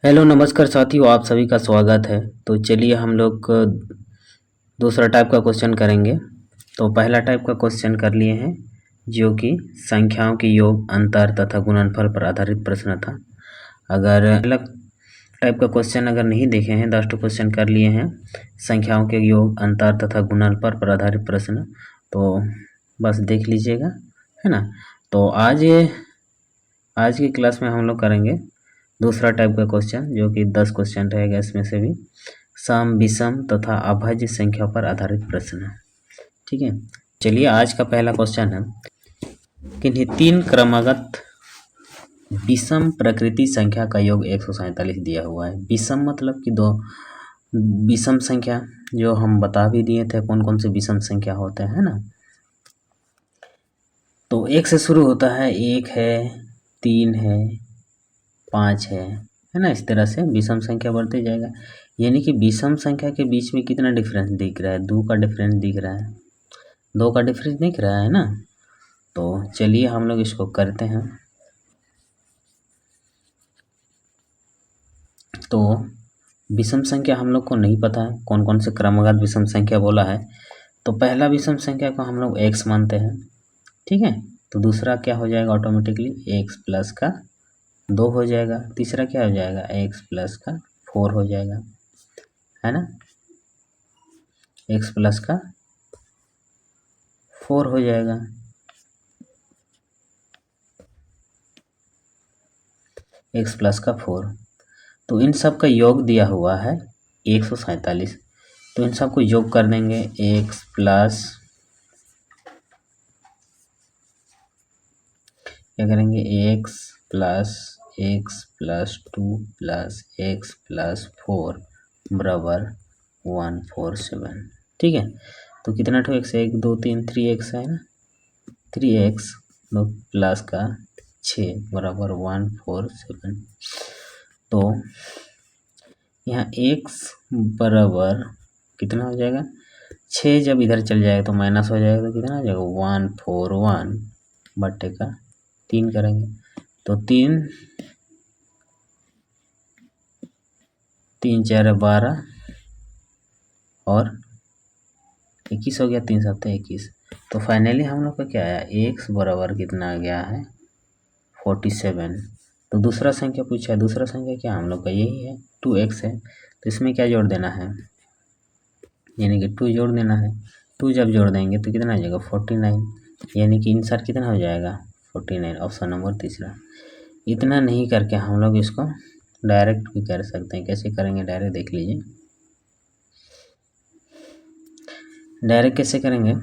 Hello नमस्कार साथियों, आप सभी का स्वागत है। तो चलिए हम लोग दूसरा टाइप का क्वेश्चन करेंगे। तो पहला टाइप का क्वेश्चन कर लिए हैं जो कि संख्याओं के योग, अंतर तथा गुणनफल पर आधारित प्रश्न था। अगर अलग टाइप का क्वेश्चन अगर नहीं देखे हैं, 10 क्वेश्चन कर लिए हैं संख्याओं के योग, अंतर तथा गुणनफल पर आधारित प्रश्न, तो बस देख लीजिएगा, है ना। तो आज की क्लास में हम लोग करेंगे दूसरा टाइप का क्वेश्चन जो कि 10 क्वेश्चन रहेगा। इसमें से भी सम, विषम तथा अभाज्य संख्या पर आधारित प्रश्न, ठीक है। चलिए आज का पहला क्वेश्चन है, किन्हीं तीन क्रमागत विषम प्रकृति संख्या का योग 147 दिया हुआ है। विषम मतलब कि दो विषम संख्या, जो हम बता भी दिए थे कौन कौन से विषम संख्या होते हैं, ना। तो एक से शुरू होता है, एक है, 3 है, 5 है ना। इस तरह से विषम संख्या बढ़ते जाएगा। यानी कि विषम संख्या के बीच में कितना डिफरेंस दिख रहा है? 2 का डिफरेंस दिख रहा है, 2 का डिफरेंस दिख रहा है ना। तो चलिए हम लोग इसको करते हैं। तो विषम संख्या हम लोग को नहीं पता है कौन कौन से क्रमगत विषम संख्या बोला है। तो पहला विषम संख्या को हम लोग x मानते हैं, ठीक है। तो दूसरा क्या हो जाएगा? ऑटोमेटिकली x प्लस का 2 हो जाएगा। तीसरा क्या हो जाएगा? x प्लस का 4 हो जाएगा, है ना। x प्लस का 4 हो जाएगा। x प्लस का 4, तो इन सब का योग दिया हुआ है 147। तो इन सब को योग कर देंगे। x प्लस क्या करेंगे? x plus 2 plus x plus 4 बराबर 147, ठीक है। तो कितना ठो x है? 1 2 3 3x है ना। 3x प्लस का 6 बराबर 147। तो यहाँ x बराबर कितना हो जाएगा? 6 जब इधर चल जाएगा तो माइनस हो जाएगा, तो कितना हो जाएगा? 141 बट्टे का 3 करेंगे तो 3 3 4 12 और 21 हो गया, 3 7 21। तो फाइनली हम लोग का क्या आया? x बराबर कितना आ गया है? 47। तो दूसरा संख्या पूछा है, दूसरा संख्या क्या हम लोग का? यही है, 2x है। तो इसमें क्या जोड़ देना है? यानी कि 2 जोड़ देना है। 2 जब जोड़ देंगे तो कितना आ जाएगा? 49। यानी कि आंसर कितना हो जाएगा? 49, ऑप्शन नंबर तीसरा। इतना नहीं करके हम लोग इसको डायरेक्ट भी कर सकते हैं। कैसे करेंगे डायरेक्ट? देख लीजिए डायरेक्ट कैसे करेंगे।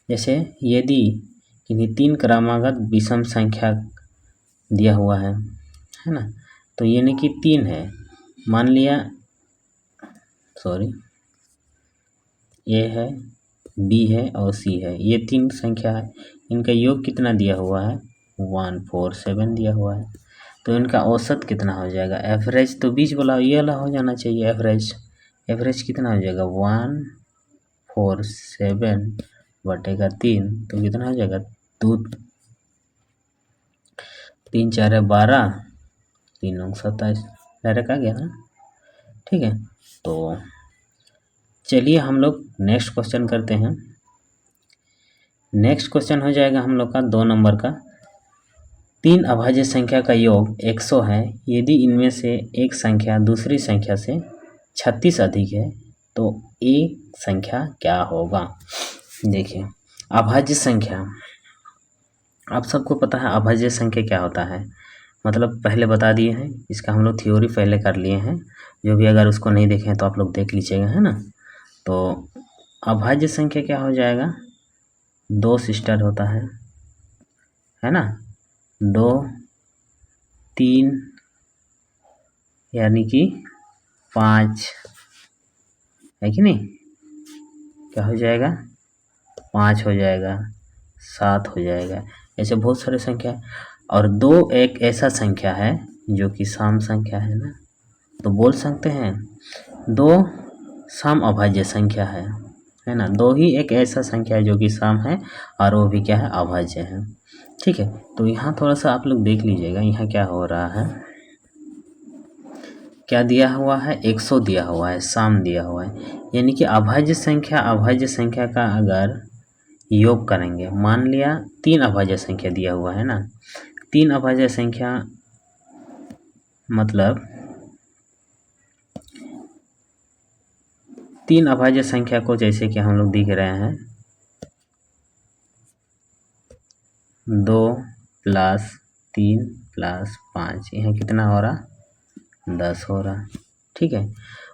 जैसे यदि किन्हीं तीन क्रमागत विषम संख्या दिया हुआ है ना। तो यानी कि 3 है, मान लिया, सॉरी, ए है, बी है और सी है। ये 3 संख्या है, इनका योग कितना दिया हुआ है? 147 दिया हुआ है। तो इनका औसत कितना हो जाएगा? एवरेज तो बीच वाला ये वाला हो जाना चाहिए। एवरेज कितना हो जाएगा? 147 बटेगा 3, तो कितना हो जाएगा? 2 3 4 12, 3 9 27, डायरेक्ट आ गया ना, ठीक है। तो चलिए हम लोग नेक्स्ट क्वेश्चन करते हैं। नेक्स्ट क्वेश्चन हो जाएगा हम लोग का 2 नंबर का। 3 अभाज्य संख्या का योग 100 है। यदि इनमें से एक संख्या दूसरी संख्या से 36 अधिक है तो एक संख्या क्या होगा? देखिए, अभाज्य संख्या, आप सबको पता है अभाज्य संख्या क्या होता है। मतलब पहले बता दिए हैं, इसका हम लोग थ्योरी पहले कर लिए हैं। जो भी अगर उसको नहीं देखें तो आप लोग देख लीजिएगा, है ना। तो अभाज्य संख्या क्या हो जाएगा? 2 से स्टार्ट होता है ना। 2 3 यानी कि 5 है कि नहीं? क्या हो जाएगा? 5 हो जाएगा, 7 हो जाएगा। ऐसे बहुत सारे संख्या है। और 2 एक ऐसा संख्या है जो कि सम संख्या है ना। तो बोल सकते हैं 2 सम अभाज्य संख्या है ना। 2 ही एक ऐसा संख्या है जो कि सम है और वो भी क्या है? अभाज्य है, ठीक है। तो यहाँ थोड़ा सा आप लोग देख लीजिएगा, यहाँ क्या हो रहा है। क्या दिया हुआ है, 100 दिया हुआ है, सम दिया हुआ है। यानी कि अभाज्य संख्या का अगर योग करेंगे, मान लिया 3 अभाज्य संख्या दिया हुआ है ना, 3 अभाज्य संख्या मतलब 3 अभाज्य संख्या को जैसे कि हम लोग दिख रहे हैं 2 + 3 + 5, यहाँ कितना हो रहा, 10 हो रहा। ठीक है,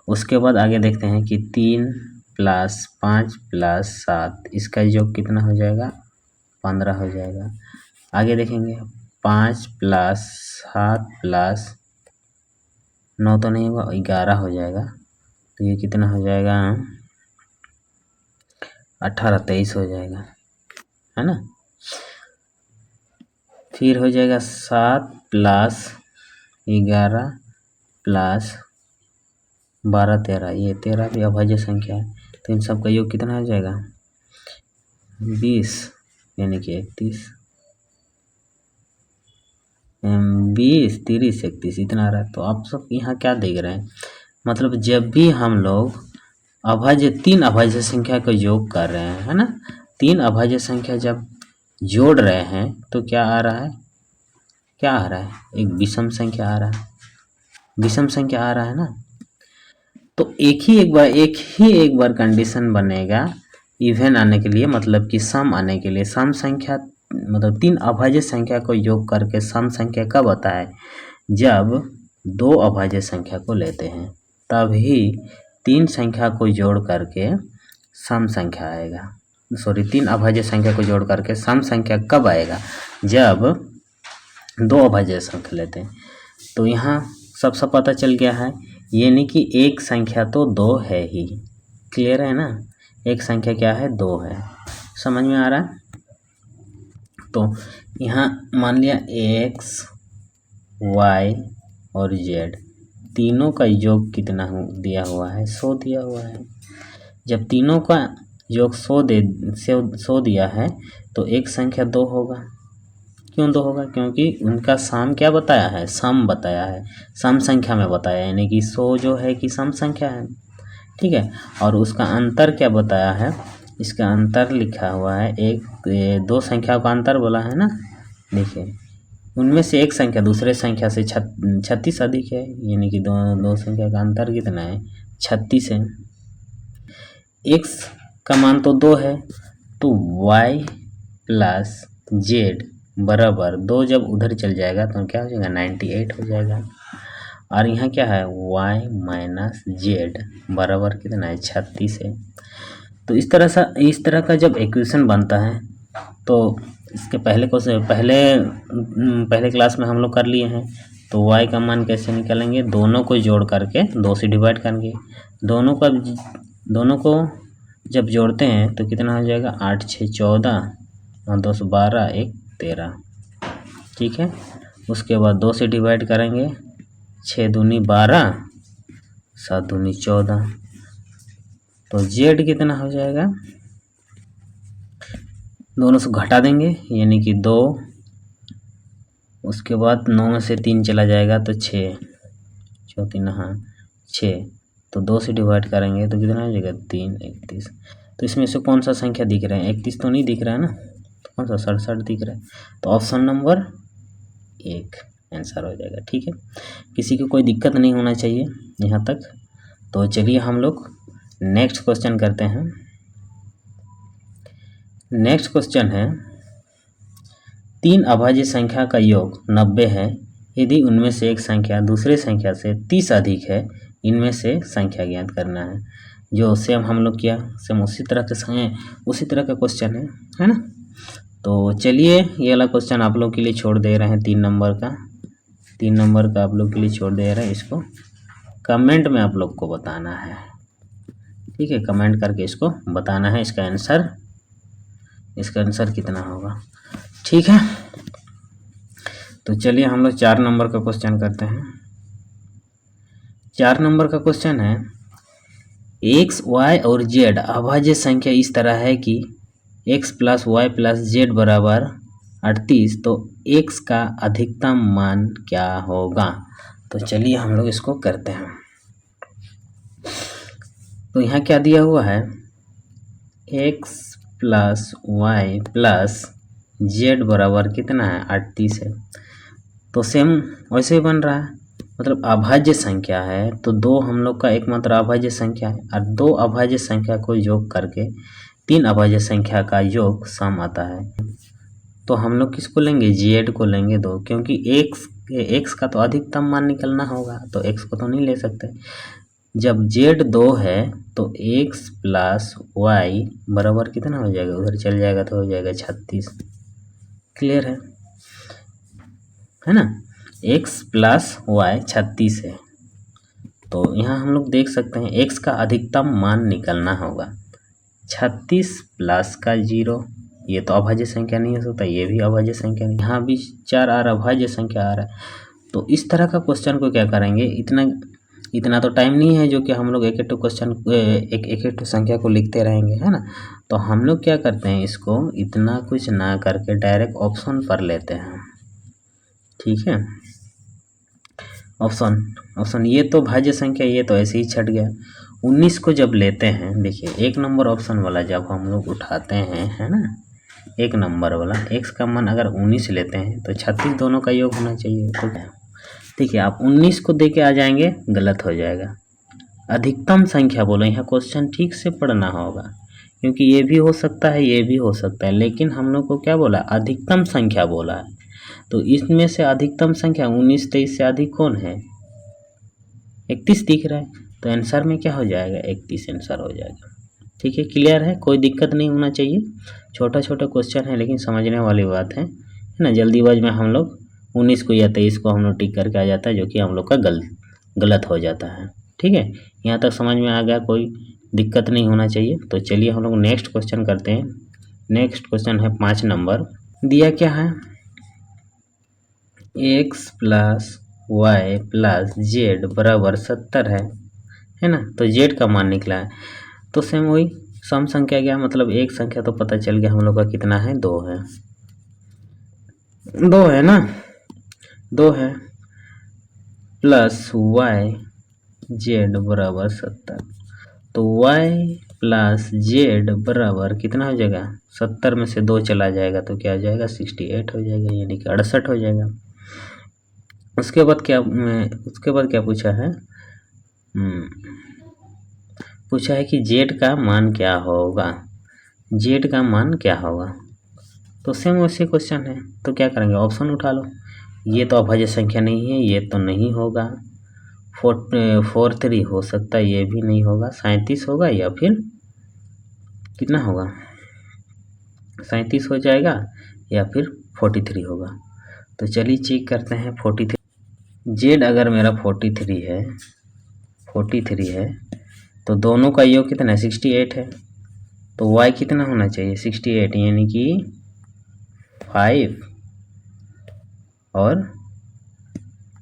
उसके बाद आगे देखते हैं कि 3 + 5 + 7, इसका योग कितना हो जाएगा, 15 हो जाएगा। आगे देखेंगे 5 + 7 + 9 तो नहीं हुआ, 11 हो जाएगा। तो ये कितना हो जाएगा, 18 23 हो जाएगा, है ना। फिर हो जाएगा 7 + 11 + 12 13, ये 13 भी अभाज्य संख्या है। तो इन सब का योग कितना हो जाएगा, 20, यानी कि 31, 20 30 31 इतना आ रहा है। तो आप सब यहाँ क्या देख रहे हैं, मतलब जब भी हम लोग तीन अभाज्य संख्या का योग कर रहे हैं, है ना, 3 अभाज्य संख्या जब जोड़ रहे हैं तो क्या आ रहा है, क्या आ रहा है, एक विषम संख्या आ रहा है, विषम संख्या आ रहा है ना। तो एक ही एक बार कंडीशन बनेगा इवन आने के लिए, मतलब कि सम आने के लिए। सम संख्या मतलब 3 अभाज्य संख्या को योग करके सम संख्या कब आता है, जब 2 अभाज्य संख्या को लेते हैं, तभी 3 संख्या को जोड़ करके सम संख्या आएगा। सॉरी, 3 अभाज्य संख्या को जोड़ करके सम संख्या कब आएगा, जब 2 अभाज्य संख्या लेते हैं। तो यहाँ सब पता चल गया है, यानी कि एक संख्या तो 2 है ही, क्लियर है ना, एक संख्या क्या है, 2 है, समझ में आ रहा है। तो यहाँ मान लिया x, y और z तीनों का योग कितना दिया हुआ है, 100 दिया हुआ है। जब तीनों का योग 100 दिया है तो एक संख्या 2 होगा। क्यों 2 होगा, क्योंकि उनका सम क्या बताया है, सम बताया है, सम संख्या में बताया, यानी कि 100 जो है कि सम संख्या है। ठीक है, और उसका अंतर क्या बताया है, इसका अंतर लिखा हुआ है, 2 संख्या का अंतर बोला है ना। देखिए, उनमें से एक संख्या दूसरे संख्या से 36 अधिक है, यानी कि दो संख्या का अंतर कितना है, 36 है। x का मान तो 2 है, तो y + z बराबर 2 जब उधर चल जाएगा तो क्या हो जाएगा, 98 हो जाएगा। और यहाँ क्या है, y - z बराबर कितना है, 36 है। तो इस तरह का जब इक्वेशन बनता है, तो इसके पहले क्लास में हम लोग कर लिए हैं। तो y का मान कैसे निकालेंगे, दोनों को जोड़ करके 2 से डिवाइड करेंगे। दोनों को जब जोड़ते हैं तो कितना हो जाएगा, 8 6 14 और 2 12 1 13। ठीक है, उसके बाद 2 से डिवाइड करेंगे, 6 दूनी 12 7 दूनी 14। तो z कितना हो जाएगा, दोनों से घटा देंगे, यानी कि 2, उसके बाद 9 में से 3 चला जाएगा तो 6 3 हाँ 6, तो 2 से डिवाइड करेंगे तो कितना हो जाएगा, 3 31। तो इसमें से कौन सा संख्या दिख रहा है, 31 तो नहीं दिख रहा है ना, तो कौन सा, 67 दिख रहा है। तो ऑप्शन नंबर 1 आंसर हो जाएगा। ठीक है, किसी को कोई दिक्कत नहीं होना चाहिए यहाँ तक। तो चलिए हम लोग नेक्स्ट क्वेश्चन करते हैं। नेक्स्ट क्वेश्चन है, 3 अभाज्य संख्या का योग 90 है, यदि उनमें से एक संख्या दूसरे संख्या से 30 अधिक है, इनमें से संख्या ज्ञात करना है। जो सेम हम लोग किया, सेम उसी तरह का क्वेश्चन है ना। तो चलिए ये वाला क्वेश्चन आप लोग के लिए छोड़ दे रहे हैं, 3 नंबर का आप लोग के लिए छोड़ दे रहे हैं। इसको कमेंट में आप लोग को बताना है, ठीक है, कमेंट करके इसको बताना है इसका आंसर कितना होगा। ठीक है, तो चलिए हम लोग 4 नंबर का क्वेश्चन करते हैं। 4 नंबर का क्वेश्चन है, x, y और z अभाज्य संख्या इस तरह है कि x + y + z बराबर 38, तो x का अधिकतम मान क्या होगा। तो तो चलिए हम लोग इसको करते हैं। तो यहाँ क्या दिया हुआ है, x plus y plus z बराबर कितना है 38 है। तो सेम वैसे ही बन रहा है, मतलब अभाज्य संख्या है तो दो हम लोग का एकमात्र अभाज्य संख्या है, और दो अभाज्य संख्या को योग करके तीन अभाज्य संख्या का योग सम आता है। तो हम लोग किसको लेंगे, जेड को लेंगे दो, क्योंकि एक्स का तो अधिकतम मान निकलना होगा, तो एक्स को तो नहीं ले सकते। जब जेड 2 है तो एक्स प्लस वाई बराबर कितना हो जाएगा, उधर चल जाएगा तो हो जाएगा 36। क्लियर है ना, एक्स प्लस वाई 36 है। तो यहाँ हम लोग देख सकते हैं एक्स का अधिकतम मान निकलना होगा 36 प्लस का 0, ये तो अभाज्य संख्या नहीं हो सकता, ये भी अभाज्य संख्या नहीं, यहाँ भी 4 आ रहा अभाज्य संख्या आ रहा है। तो इस तरह का क्वेश्चन को क्या करेंगे, इतना तो टाइम नहीं है जो कि हम लोग एक क्वेश्चन एक संख्या को लिखते रहेंगे, है ना। तो हम लोग क्या करते हैं, इसको इतना कुछ ना करके डायरेक्ट ऑप्शन पर लेते हैं। ठीक है, ऑप्शन ये तो भाज्य संख्या, ये तो ऐसे ही छट गया। 19 को जब लेते हैं, देखिए 1 नंबर ऑप्शन वाला जब हम लोग उठाते हैं, है ना, 1 नंबर वाला x का मान अगर 19 लेते हैं तो 36 दोनों का योग होना चाहिए। तो देखिए आप 19 को दे के आ जाएंगे, गलत हो जाएगा। अधिकतम संख्या बोलो, यहाँ क्वेश्चन ठीक से पढ़ना होगा, क्योंकि ये भी हो सकता है ये भी हो सकता है, लेकिन हम लोग को क्या बोला, अधिकतम संख्या बोला है। तो इसमें से अधिकतम संख्या 19 23 से अधिक कौन है, 31 दिख रहा है, तो आंसर में क्या हो जाएगा, 31 आंसर हो जाएगा। ठीक है, क्लियर है, कोई दिक्कत नहीं होना चाहिए। छोटा छोटा क्वेश्चन है लेकिन समझने वाली बात है ना। जल्दीबाज में हम लोग 19 को या 23 को हम लोग टिक करके आ जाता है, जो कि हम लोग का गलत हो जाता है। ठीक है, यहाँ तक समझ में आ गया, कोई दिक्कत नहीं होना चाहिए। तो चलिए हम लोग नेक्स्ट क्वेश्चन करते हैं। नेक्स्ट क्वेश्चन है 5 नंबर, दिया क्या है, x plus y plus z बराबर 70 है ना। तो जेड का मान निकला है, तो सेम वही सम संख्या क्या, मतलब एक संख्या तो पता चल गया हम लोग का कितना है, 2 है, 2 है ना, 2 है प्लस वाई जेड बराबर 70। तो y प्लस जेड बराबर कितना हो जाएगा, 70 में से 2 चला जाएगा तो क्या हो जाएगा, 68 हो जाएगा, यानी कि 68 हो जाएगा। उसके बाद क्या पूछा है, पूछा है कि जेड का मान क्या होगा, जेड का मान क्या होगा। तो सेम वैसे क्वेश्चन है, तो क्या करेंगे, ऑप्शन उठा लो। ये तो अभाज्य संख्या नहीं है, ये तो नहीं होगा, 43 हो सकता है, ये भी नहीं होगा, 37 होगा, या फिर कितना होगा, 37 हो जाएगा, या फिर 43 होगा। तो चलिए चेक करते हैं 43। जेड अगर मेरा 43 है तो दोनों का योग कितना है, 68 है। तो y कितना होना चाहिए, 68, यानी कि 5 और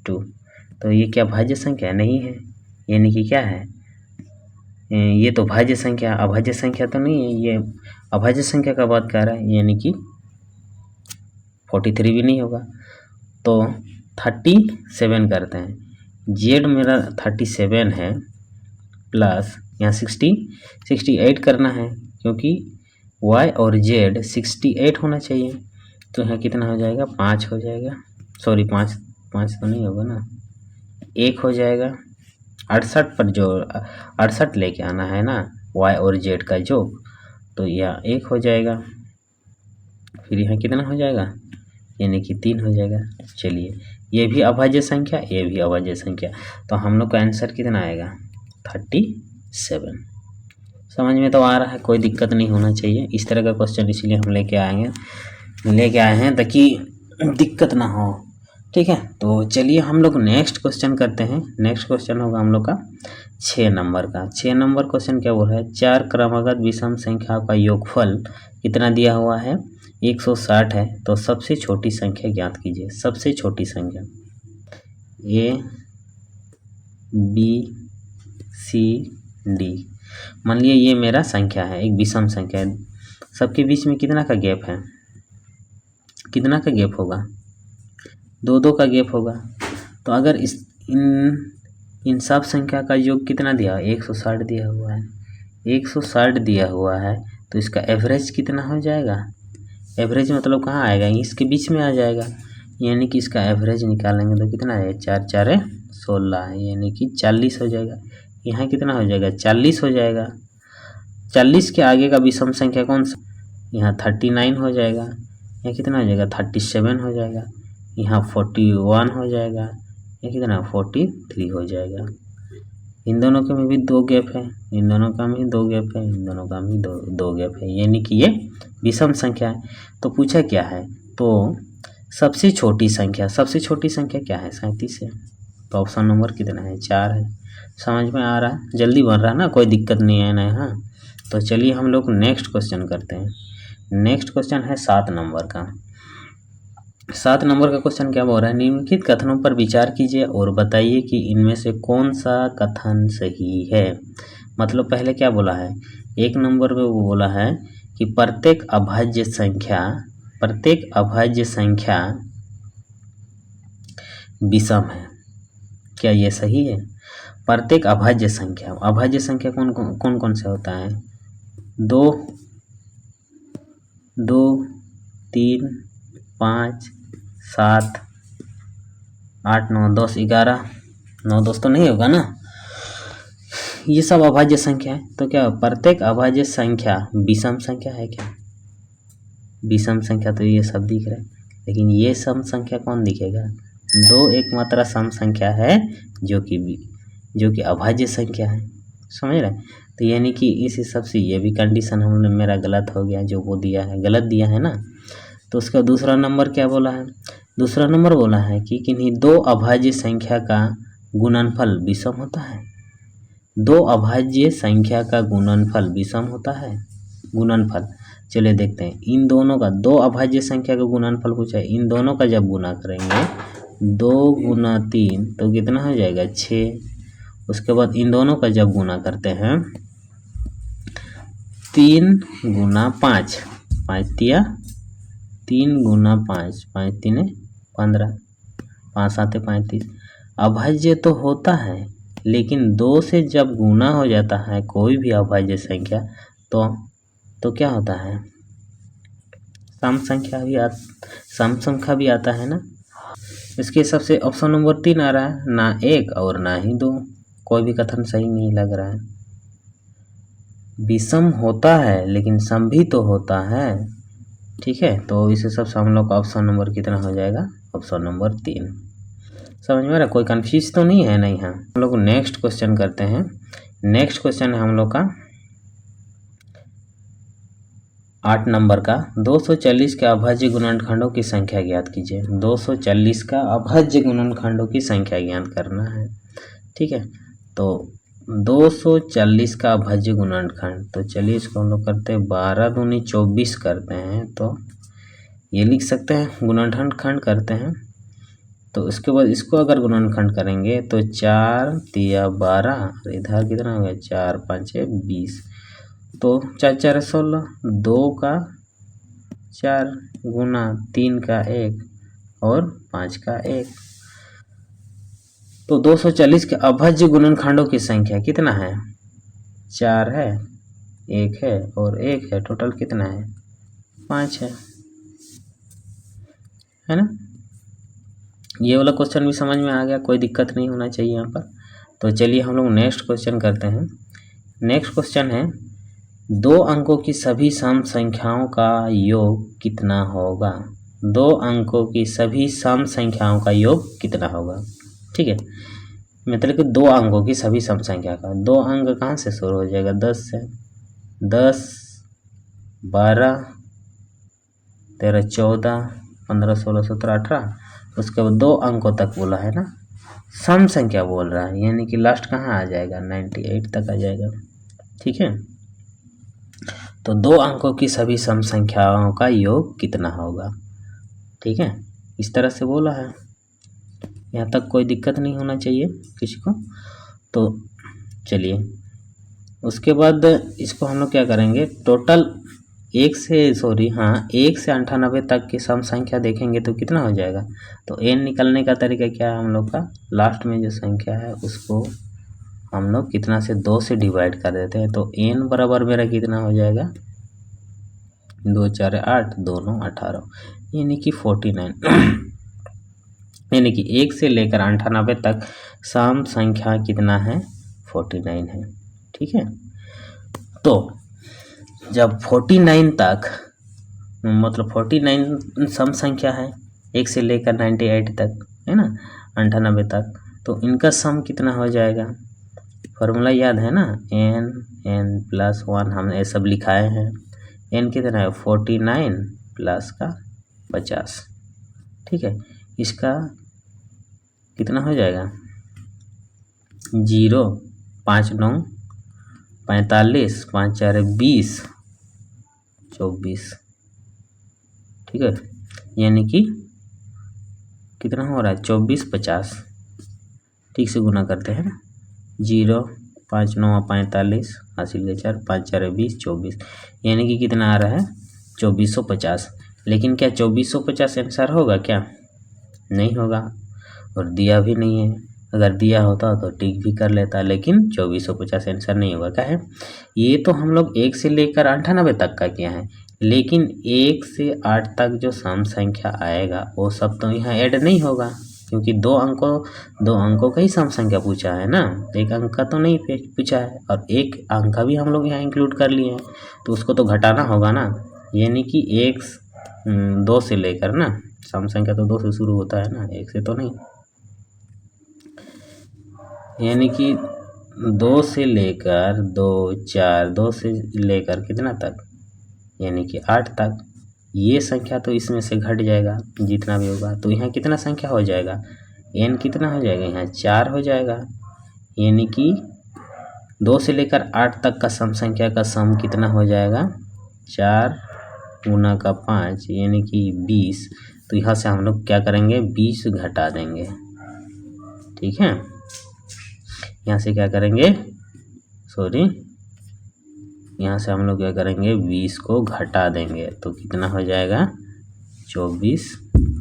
2। तो ये क्या भाज्य संख्या नहीं है, यानी कि क्या है, ये तो भाज्य संख्या, अभाज्य संख्या तो नहीं है, ये अभाज्य संख्या का बात कर रहा है, यानी कि 43 भी नहीं होगा। तो 37 करते हैं, जेड मेरा 37 है प्लस यहाँ 68 करना है, क्योंकि y और z 68 होना चाहिए। तो यहाँ कितना हो जाएगा, 5 हो जाएगा, सॉरी 5 तो नहीं होगा ना, 1 हो जाएगा। 68 पर जो 68 लेके आना है ना, y और z का योग, तो यह 1 हो जाएगा। फिर यहाँ कितना हो जाएगा, यानी कि 3 हो जाएगा। चलिए ये भी अभाज्य संख्या, ये भी अभाज्य संख्या, तो हम लोग का आंसर कितना आएगा, 37। समझ में तो आ रहा है, कोई दिक्कत नहीं होना चाहिए। इस तरह का क्वेश्चन इसलिए हम लेके आए हैं ताकि दिक्कत ना हो। ठीक है, तो चलिए हम लोग नेक्स्ट क्वेश्चन करते हैं। नेक्स्ट क्वेश्चन होगा हम लोग का 6 नंबर का। 6 नंबर क्वेश्चन क्या बोल रहा है, 4 क्रमागत विषम संख्याओं का योगफल कितना दिया हुआ है, 160 है। तो सबसे छोटी संख्या ज्ञात कीजिए। सबसे छोटी संख्या A B C D, मान लिया ये मेरा संख्या है, एक विषम संख्या है, सबके बीच में कितना का गैप है, कितना का गैप होगा, 2 का गैप होगा। तो अगर इन सब संख्या का योग कितना दिया, 160 दिया हुआ है। 160 दिया हुआ है तो इसका एवरेज कितना हो जाएगा, एवरेज मतलब कहाँ आएगा, इसके बीच में आ जाएगा, यानी कि इसका एवरेज निकालेंगे तो कितना है, 4 4 16, यानी कि 40 हो जाएगा। यहाँ कितना हो जाएगा, 40 हो जाएगा। 40 के आगे का विषम संख्या कौन सा, यहाँ 39 हो जाएगा। यहाँ कितना हो जाएगा, 37 हो जाएगा। यहाँ 41 हो जाएगा। ये कितना 43 हो जाएगा। इन दोनों के में भी 2 गैप है, इन दोनों का में 2 गैप है, इन दोनों का में दो गैप है, यानी कि ये विषम संख्या है। तो पूछा क्या है, तो सबसे छोटी संख्या क्या है, 37 है। तो ऑप्शन नंबर कितना है, 4 है। समझ में आ रहा है, जल्दी बन रहा है ना, कोई दिक्कत नहीं है ना यहाँ। तो चलिए हम लोग नेक्स्ट क्वेश्चन करते हैं। नेक्स्ट क्वेश्चन है 7 नंबर का। 7 नंबर का क्वेश्चन क्या बोल रहा है, निम्नलिखित कथनों पर विचार कीजिए और बताइए कि इनमें से कौन सा कथन सही है। मतलब पहले क्या बोला है, 1 नंबर में वो बोला है कि प्रत्येक अभाज्य संख्या विषम है। क्या ये सही है, प्रत्येक अभाज्य संख्या कौन कौन से होता है, 2 2 3 5 7 8 9 10 11, 9 10 तो नहीं होगा ना, ये सब अभाज्य संख्या है। तो क्या प्रत्येक अभाज्य संख्या विषम संख्या है क्या, विषम संख्या तो ये सब दिख रहा है, लेकिन ये सम संख्या कौन दिखेगा, 2 एकमात्र सम संख्या है जो कि अभाज्य संख्या है। समझ रहे, तो यानी कि इस हिसाब से ये भी कंडीशन हमने मेरा गलत हो गया, जो वो दिया है गलत दिया है ना। तो उसका दूसरा नंबर क्या बोला है, दूसरा नंबर बोला है कि किन्हीं 2 अभाज्य संख्या का गुणनफल विषम होता है। 2 अभाज्य संख्या का गुणनफल विषम होता है। गुणनफल चलिए देखते हैं, इन दोनों का 2 अभाज्य संख्या का गुणनफल पूछा है, इन दोनों का जब गुना करेंगे 2 गुना 3 तो कितना हो जाएगा 6। उसके बाद इन दोनों का जब गुना करते हैं 3 गुना 5, 5 तिया 3 गुना 5, 5 3 15, 5 7 35। अभाज्य तो होता है, लेकिन 2 से जब गुना हो जाता है कोई भी अभाज्य संख्या तो क्या होता है, सम संख्या भी आता है ना। इसके हिसाब से ऑप्शन नंबर 3 आ रहा है, ना 1 और ना ही 2, कोई भी कथन सही नहीं लग रहा है। विषम होता है लेकिन सम भी तो होता है, ठीक है। तो इस हिसाब से हम लोग का ऑप्शन नंबर कितना हो जाएगा, ऑप्शन नंबर 3। समझ में आ रहा, कोई कन्फ्यूज तो नहीं है ना यहाँ। हम लोग नेक्स्ट क्वेश्चन करते हैं। नेक्स्ट क्वेश्चन है हम लोग का 8 नंबर का, 240 के अभाज्य गुणनखंडों की संख्या ज्ञात कीजिए। 240 का अभाज्य गुणनखंडों की संख्या ज्ञात करना है, ठीक है। तो 240 का अभाज्य गुणनखंड, तो चलिए इसको हम लोग करते हैं 12 दूनी 24 करते हैं, तो ये लिख सकते हैं गुणनखंड करते हैं। तो इसके बाद इसको अगर गुणनखंड करेंगे तो 4 तिया 12, इधर कितना हो गया 4 5 20, तो 4 4 16, 2 का 4 गुना 3 का 1 और 5 का 1। तो 240 के अभाज्य गुणनखंडों की संख्या कितना है, 4 है, 1 है और 1 है, टोटल कितना है 5 है ना। ये वाला क्वेश्चन भी समझ में आ गया, कोई दिक्कत नहीं होना चाहिए यहाँ पर। तो चलिए हम लोग नेक्स्ट क्वेश्चन करते हैं। नेक्स्ट क्वेश्चन है, 2 अंकों की सभी सम संख्याओं का योग कितना होगा। 2 अंकों की सभी सम संख्याओं का योग कितना होगा, ठीक है। मतलब कि 2 अंकों की सभी सम संख्या का, 2 अंक कहाँ से शुरू हो जाएगा, 10 से, 10 12 13 14 15 16 17 18, उसके बाद 2 अंकों तक बोला है ना, सम संख्या बोल रहा है, यानी कि लास्ट कहाँ आ जाएगा 98 तक आ जाएगा, ठीक है। तो 2 अंकों की सभी सम संख्याओं का योग कितना होगा, ठीक है, इस तरह से बोला है। यहाँ तक कोई दिक्कत नहीं होना चाहिए किसी को। तो चलिए उसके बाद इसको हम लोग क्या करेंगे, टोटल 1 से 98 तक की सम संख्या देखेंगे तो कितना हो जाएगा। तो n निकलने का तरीका क्या है हम लोग का, लास्ट में जो संख्या है उसको हम लोग कितना से 2 से डिवाइड कर देते हैं। तो n बराबर मेरा कितना हो जाएगा, 2 4 8, 2 9 18, यानी कि 49 यानी कि 1 से लेकर 98 तक सम संख्या कितना है, 49 है। ठीक है, तो जब 49 तक मतलब 49 सम संख्या है 1 से लेकर 98 तक, है ना, 98 तक, तो इनका सम कितना हो जाएगा। फॉर्मूला याद है ना, n प्लस 1 हमने ये सब लिखाए हैं। n कितना है, 49 प्लस का 50। ठीक है, इसका कितना हो जाएगा, 0 5 9 45, 5 4 20, 24। ठीक है, यानी कि कितना हो रहा है, 24 50। ठीक से गुना करते हैं ना, 0 5 9 45, हासिल के 4, 5 4 20, 24, यानी कि कितना आ रहा है, 2450। लेकिन क्या 2450 आंसर होगा क्या, नहीं होगा, और दिया भी नहीं है। अगर दिया होता तो टिक भी कर लेता, लेकिन 2450 आंसर नहीं होगा। क्या है, ये तो हम लोग 1 से लेकर 98 तक का किया है, लेकिन 1 से 8 तक जो सम संख्या आएगा वो सब तो यहाँ ऐड नहीं होगा, क्योंकि दो अंकों का ही सम संख्या पूछा है ना, एक अंक का तो नहीं पूछा है, और एक अंक का भी हम लोग यहाँ इंक्लूड कर लिए हैं, तो उसको तो घटाना होगा ना। यानी कि 2 से लेकर ना, सम संख्या तो 2 से शुरू होता है ना, 1 से तो नहीं, यानी कि 2 से लेकर 2 4, 2 से लेकर कितना तक, यानी कि 8 तक, ये संख्या तो इसमें से घट जाएगा जितना भी होगा। तो यहाँ कितना संख्या हो जाएगा, n कितना हो जाएगा, यहाँ 4 हो जाएगा। यानी कि 2 से लेकर 8 तक का सम संख्या का सम कितना हो जाएगा, 4 गुना का 5, यानी कि 20। तो यहाँ से हम लोग क्या करेंगे, 20 घटा देंगे। ठीक है, यहाँ से क्या करेंगे, यहाँ से हम लोग क्या करेंगे, 20 को घटा देंगे, तो कितना हो जाएगा, 24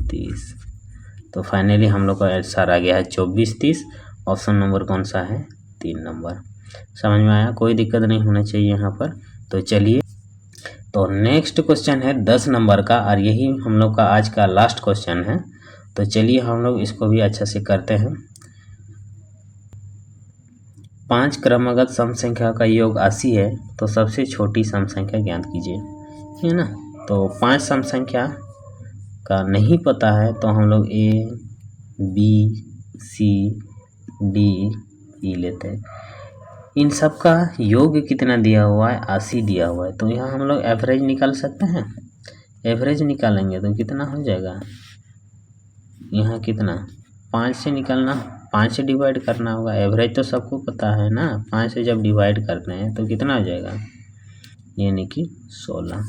30। तो फाइनली हम लोग का आंसर आ गया है 24 30। ऑप्शन नंबर कौन सा है, 3 नंबर। समझ में आया, कोई दिक्कत नहीं होना चाहिए यहाँ पर। तो चलिए, तो नेक्स्ट क्वेश्चन है 10 नंबर का, और यही हम लोग का आज का लास्ट क्वेश्चन है। तो चलिए हम लोग इसको भी अच्छा से करते हैं। 5 क्रमागत सम संख्या का योग 80 है, तो सबसे छोटी सम संख्या ज्ञात कीजिए, है ना। तो 5 सम संख्या का नहीं पता है, तो हम लोग A B C D E लेते हैं। इन सब का योग कितना दिया हुआ है, 80 दिया हुआ है। तो यहाँ हम लोग एवरेज निकाल सकते हैं। एवरेज निकालेंगे तो कितना हो जाएगा, यहाँ कितना, 5 से निकालना, 5 से डिवाइड करना होगा। एवरेज तो सबको पता है ना, 5 से जब डिवाइड करते हैं तो कितना हो जाएगा, यानी कि 16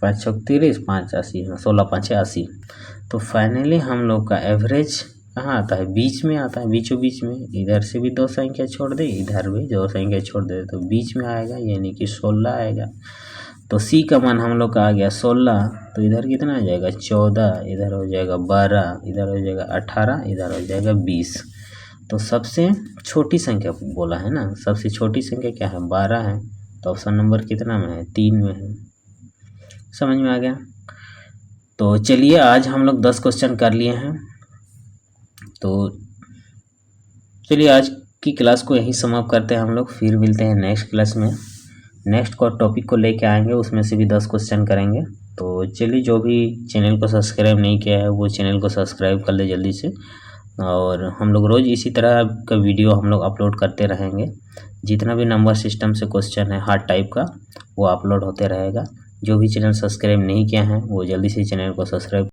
5 6 30, 5 80, 16 5 80। तो फाइनली हम लोग का एवरेज कहाँ आता है, बीच में आता है, बीचों बीच में। इधर से भी 2 संख्या छोड़ दे, इधर भी 2 संख्या छोड़ दे, तो बीच में आएगा, यानी कि 16 आएगा। तो C का मान हम लोग का आ गया 16, तो इधर कितना आ जाएगा, 14, इधर हो जाएगा 12, इधर हो जाएगा 18, इधर हो जाएगा 20। तो सबसे छोटी संख्या बोला है ना, सबसे छोटी संख्या क्या है, 12 है। तो ऑप्शन नंबर कितना में है, 3 में है। समझ में आ गया। तो चलिए आज हम लोग 10 क्वेश्चन कर लिए हैं। तो चलिए आज की क्लास को यहीं समाप्त करते हैं हम लोग, फिर मिलते हैं नेक्स्ट क्लास में। नेक्स्ट को टॉपिक को लेके आएंगे, उसमें से भी 10 क्वेश्चन करेंगे। तो चलिए, जो भी चैनल को सब्सक्राइब नहीं किया है वो चैनल को सब्सक्राइब कर ले जल्दी से। और हम लोग रोज़ इसी तरह का वीडियो हम लोग अपलोड करते रहेंगे। जितना भी नंबर सिस्टम से क्वेश्चन है हार्ड टाइप का, वो अपलोड होते रहेगा। जो भी चैनल सब्सक्राइब नहीं किया है वो जल्दी से चैनल को सब्सक्राइब